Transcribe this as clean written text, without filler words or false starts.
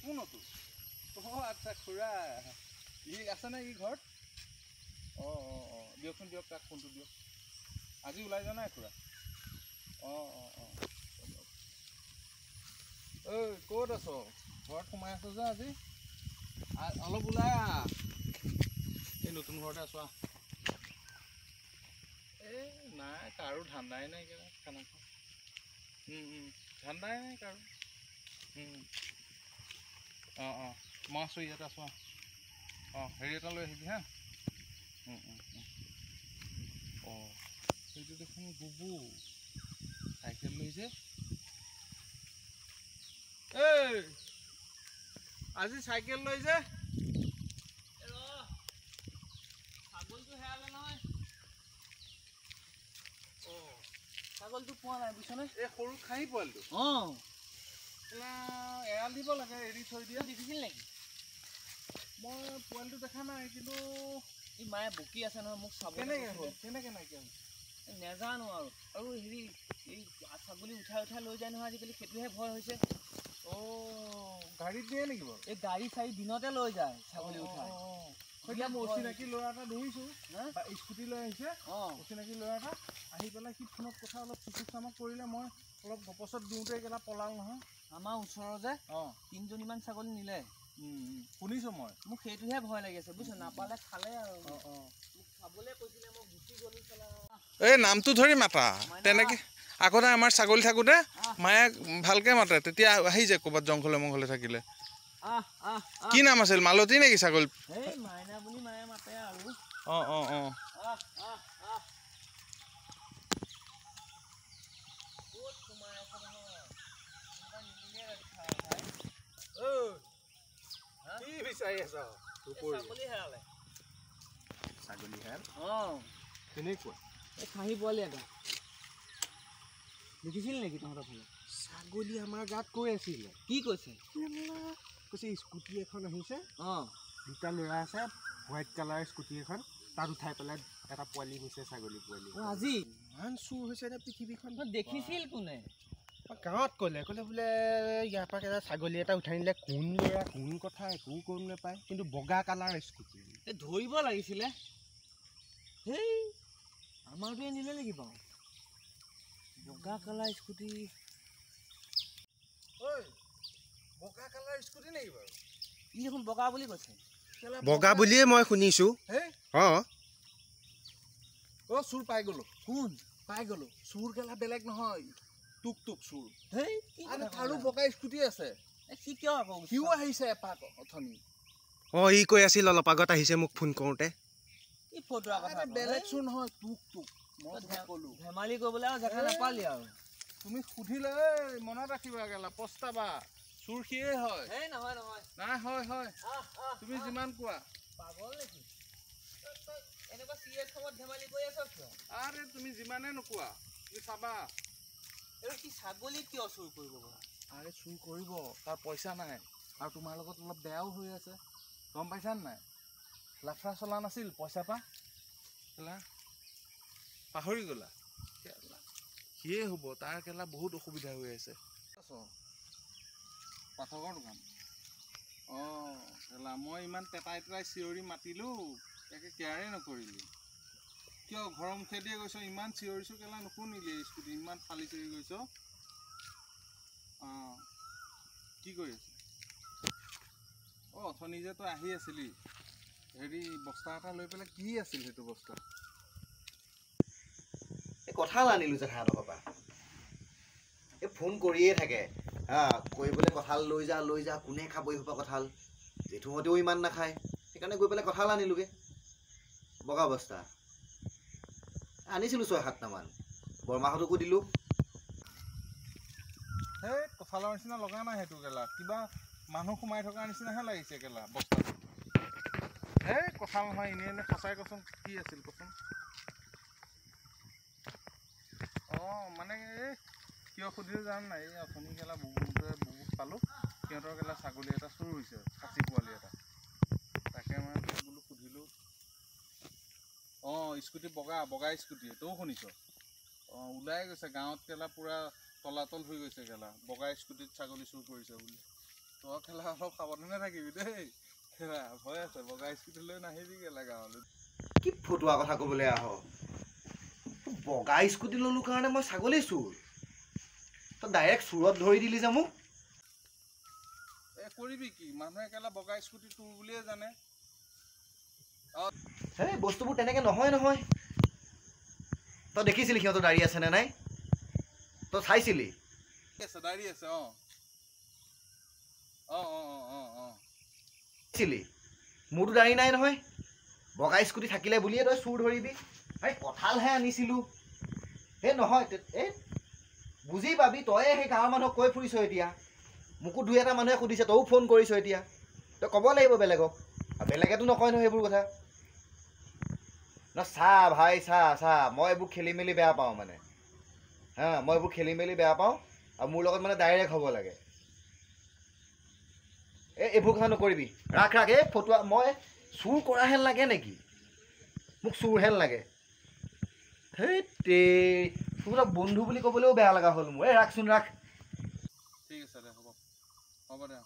কোনটো আচ্ছা খুৰা ই আছে নে ই ঘৰত দিয়কচোন দিয়ক তাক ফোনটো দিয়ক আজি ওলাই যোৱা নাই খুৰা ঐ ক'ত আছ ঘৰত সোমাই আছ যে আজি অলপ ওলাই আহ এই নতুন ঘৰতে আছো এই নাই কাৰো ধান্দাই নাই খানা খোৱা ধান্দাই নাই কাৰো মই আছোঁ ইয়াতে আছোঁ হেৰি এটা লৈ আহিবি হা সেইটো দেখোন বুবু চাইকেল লৈছে এই আজি চাইকেল লৈ যে ছাগলটো হেৰালে নহয় ছাগলটো পোৱা নাই বুজিছনে এই সৰু খাহী পোৱালিটো এৰাল দিব লাগে এৰি থৈ দিয়া দেখিছিল নেকি মই পোৱালিটো দেখা নাই কিন্তু এই মায়ে বকি আছে নহয় মোক চাব কেনেকে নাইকিয়া হৈছে নেজানো আৰু হেৰি এই ছাগলী উঠাই লৈ যায় নহয় আজিকালি সেইটোহে ভয় হৈছে গাড়ীত দিয়ে নেকি বাৰু এই গাড়ী চাৰি দিনতে লৈ যায় ছাগলী উঠাই অচিনাকি ল'ৰা এটা দেখিছোঁ স্কুটি লৈ আহিছে অচিনাকি ল'ৰা এটা আহি পেলাই সি ফোনত কথা অলপ চিকিৎসামক কৰিলে মই অলপ গপচত দিওঁতে কেইটা পলাল নহয় আমাৰ ওচৰৰ যে 3জনীমান ছাগলী নিলে শুনিছোঁ মই মোক সেইটোহে ভয় লাগি আছে বুজিছ নাপালে খালে আৰু মোক খাবলৈ কৈছিলে মই গুচি গ'লো এই নামটো ধৰি মাতা তেনেকে আগতে আমাৰ ছাগলী থাকোঁতে মায়ে ভালকে মাতে তেতিয়া আহি যায় ক'ৰবাত জংঘলে মংঘলে থাকিলে কি নাম আছিল মালতী নেকি ছাগলী মাইনা বুলি মায়ে মাতে আৰু কি বিচাৰি আছ ছাগলী হেৰালে ছাগলী হেৰাল কেনেকুৱা এই খাহী পোৱালি এটা দেখিছিল নেকি তহঁতৰ ফালে ছাগলী আমাৰ গাত কৈ আছিলে কি কৈছে স্কুটি এখন আহিছে দুটা ল'ৰা আছে হোৱাইট কালাৰ স্কুটি এখন তাত উঠাই পেলাই এটা পোৱালি হৈছে ছাগলী পোৱালি আজি ইমান চুৰ হৈছে নে পৃথিৱীখন দেখিছিল কোনে গাঁৱত ক'লে বোলে ইয়াৰ পৰা এটা ছাগলী এটা উঠাই নিলে কোন ল'ৰা কোন কথা একো গম নাপায় কিন্তু বগা কালাৰ স্কুটি এই ধৰিব লাগিছিলে হেই আমাৰটোৱে নিলে নেকি বাৰু বগা কালাৰ স্কুটি বগা কালাৰ স্কুটি নেকি বাৰু ই দেখোন বগা বুলি কৈছে বগা বুলিয়ে মই শুনিছোঁ চুৰ পাই গ'লো কোন পাই গ'লো চুৰ কেলা বেলেগ নহয় টুক টুক চুৰ আৰু বগা স্কুটি আছে সি কিয় আকৌ সিও আহিছে এপাক অথনি ই কৈ আছিল অলপ আগত আহিছে মোক ফোন কৰোঁতে কি ফটো বেলেগ চুৰ নহয় টুক টুক মই ক'লো ধেমালি কৰিবলৈ আৰু জেগা নাপালি আৰু তুমি সুধিলে মনত ৰাখিবা গেলা পস্তাবা চুৰ সিয়ে হয় নহয় নাই হয় তুমি যিমান কোৱা পাগল নেকি এনেকুৱা চিৰিয়াছ সময়ত ধেমালি কৰি আছ কিয় আৰে তুমি যিমানে নোকোৱা তুমি চাবা এই কি ছাগলী কিয় চুৰ কৰিব বাৰু আৰে চুৰ কৰিব তাৰ পইচা নাই আৰু তোমাৰ লগত অলপ বেয়াও হৈ আছে গম পাইছানে নাই লাফৰা চলা নাছিল পইচা পা কেলা পাহৰি গ'লা সিয়ে হ'ব তাৰ কেলা বহুত অসুবিধা হৈ আছে পাঠকৰ দোকান কেলা মই ইমান পেটাই চিঞৰি মাতিলোঁ তাকে কেয়াৰে নকৰিলি কিয় ঘৰৰ মুখে দিয়ে গৈছ ইমান চিঞৰিছোঁ কেলা নুশুনিলি স্কুটি ইমান ফালি চিঞৰি গৈছ কি কৰি আছ অথনি যে তই আহি আছিলি হেৰি বস্তা এটা লৈ পেলাই কি আছিল সেইটো বস্তা এই কঁঠাল আনিলোঁ জেঠাহঁতৰ পৰা এই ফোন কৰিয়ে থাকে কৰিবলৈ কঁঠাল লৈ যা কোনে খাব এইসোপা কঁঠাল জেঠুহঁতেও ইমান নাখায় সেইকাৰণে গৈ পেলাই কঁঠাল আনিলোগৈ বগা বস্তা আনিছিলোঁ 6-7টামান বৰমাহঁতকো দিলোঁ সেই কঁঠালৰ নিচিনা লগা নাই সেইটো কেলা কিবা মানুহ সোমাই থকাৰ নিচিনাহে লাগিছে কেলা বস্তাটো কঁঠাল নহয় এনেই সঁচাই কচোন কি আছিল কচোন মানে এই কিয় সুধিলোঁ জানো নাই এই অথনি কেলা বুবুক পালোঁ সিহঁতৰ কেলা ছাগলী এটা চুৰ হৈছে খাচী পোৱালি এটা তাকে মানে বোলো সুধিলোঁ স্কুটি বগা স্কুটি তইও শুনিছ ওলাই গৈছে গাঁৱত কেলা পুৰা তলাতল হৈ গৈছে কেলা বগা স্কুটিত ছাগলী চুৰ কৰিছে বুলি তই খেলা অলপ সাৱধানে থাকিবি দেই খেলা ভয় আছে বগা স্কুটি লৈ নাহিবি কেলা গাঁৱলৈ কি ফটোৱা কথা ক'বলৈ আহ বগা স্কুটি ললো কাৰণে মই ছাগলী চুৰ তই ডাইৰেক্ট চুৰত ধৰি দিলি যে মোক কৰিবি কি মানুহে কেলা বগা স্কুটি তোৰ বুলিয়ে জানে এই বস্তুবোৰ তেনেকৈ নহয় নহয় তই দেখিছিলি সিহঁতৰ দাড়ি আছেনে নাই তই চাইছিলি আছে দাড়ি আছে চিলি মোৰতো দাড়ি নাই নহয় বগা স্কুটি থাকিলে বুলিয়ে তই চুৰ ধৰিবি আৰে কঁঠালহে আনিছিলোঁ এই নহয় এই বুজি পাবি তয়ে সেই গাঁৱৰ মানুহক কৈ ফুৰিছ এতিয়া মোকো দুই এটা মানুহে সুধিছে তইও ফোন কৰিছ এতিয়া তই ক'ব লাগিব বেলেগক আৰু বেলেগেতো নকয় নহয় সেইবোৰ কথা ন চা ভাই চা মই এইবোৰ খেলি মেলি বেয়া পাওঁ মানে হা মই এইবোৰ খেলি মেলি বেয়া পাওঁ আৰু মোৰ লগত মানে ডাইৰেক্ট হ'ব লাগে এইবোৰ কথা নকৰিবি ৰাখ এই ফটোৱা মই চুৰ কৰা হেন লাগে নেকি মোক চুৰ হেন লাগে সেই তোৰ বন্ধু বুলি ক'বলৈও বেয়া লগা হ'ল মোৰ এই ৰাখচোন ৰাখ ঠিক আছে দে হ'ব দে